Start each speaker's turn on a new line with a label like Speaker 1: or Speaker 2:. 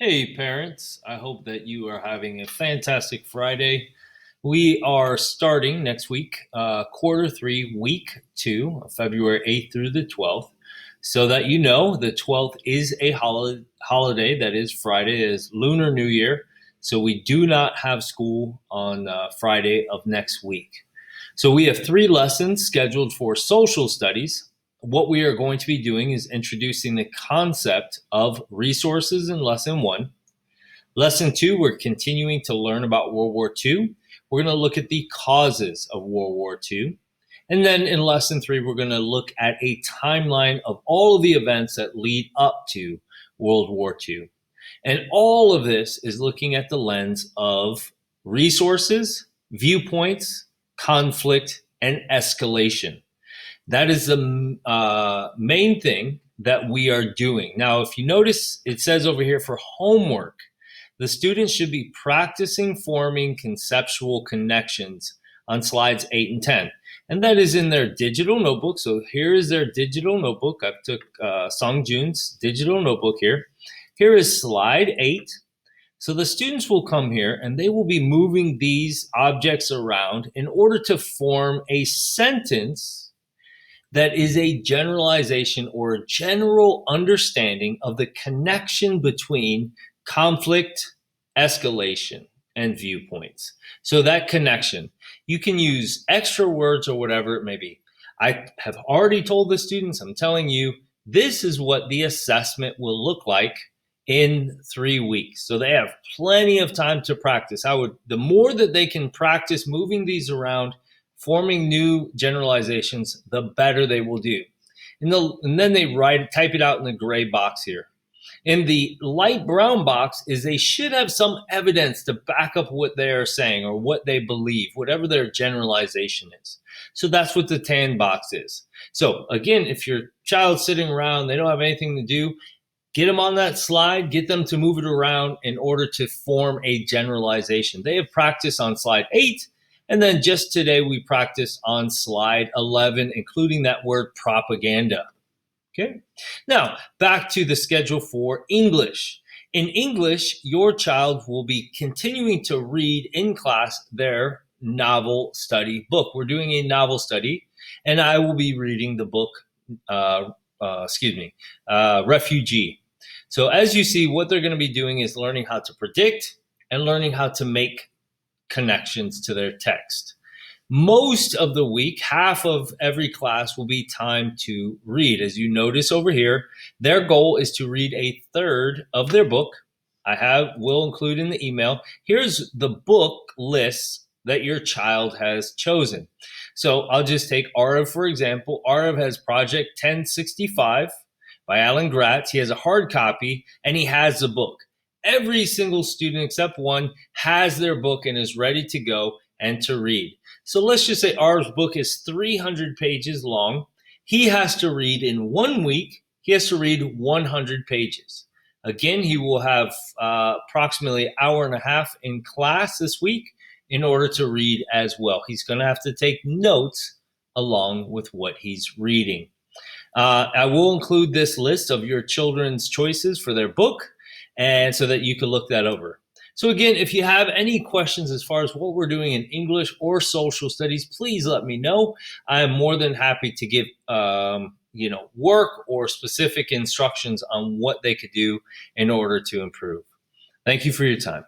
Speaker 1: Hey, parents. I hope that you are having a fantastic Friday. We are starting next week, quarter three, week two, February 8th through the 12th. So that you know, the 12th is a holiday. That is Friday, is Lunar New Year. So we do not have school on Friday of next week. So we have three lessons scheduled for social studies. What we are going to be doing is introducing the concept of resources in lesson one. Lesson two, we're continuing to learn about World War II. We're going to look at the causes of World War II. And then in lesson three, we're going to look at a timeline of all of the events that lead up to World War II. And all of this is looking at the lens of resources, viewpoints, conflict, and escalation. That is the main thing that we are doing. Now, if you notice, it says over here for homework, the students should be practicing forming conceptual connections on slides 8 and 10. And that is in their digital notebook. So here is their digital notebook. I took Song Jun's digital notebook here. Here is slide 8. So the students will come here and they will be moving these objects around in order to form a sentence that is a generalization or a general understanding of the connection between conflict, escalation, and viewpoints. So that connection, you can use extra words or whatever it may be. I have already told the students, I'm telling you, this is what the assessment will look like in 3 weeks. So they have plenty of time to practice. The more that they can practice moving these around, forming new generalizations, the better they will do. And then they type it out in the gray box here. In the light brown box is they should have some evidence to back up what they are saying or what they believe, whatever their generalization is. So that's what the tan box is. So again, if your child's sitting around, they don't have anything to do, get them on that slide, get them to move it around in order to form a generalization. They have practiced on slide 8. And then just today, we practiced on slide 11, including that word propaganda. Okay. Now, back to the schedule for English. In English, your child will be continuing to read in class their novel study book. We're doing a novel study, and I will be reading the book, Refugee. So as you see, what they're going to be doing is learning how to predict and learning how to make connections to their text. Most of the week, half of every class will be time to read. As you notice over here, their goal is to read a third of their book. Will include in the email. Here's the book list that your child has chosen. So I'll just take Arav, for example. Arav has Project 1065 by Alan Gratz. He has a hard copy and he has the book. Every single student except one has their book and is ready to go and to read. So let's just say our book is 300 pages long. He has to read in 1 week. He has to read 100 pages. Again, he will have approximately an hour and a half in class this week in order to read as well. He's going to have to take notes along with what he's reading. I will include this list of your children's choices for their book, and so that you can look that over. So again, if you have any questions as far as what we're doing in English or social studies, please let me know. I am more than happy to give work or specific instructions on what they could do in order to improve. Thank you for your time.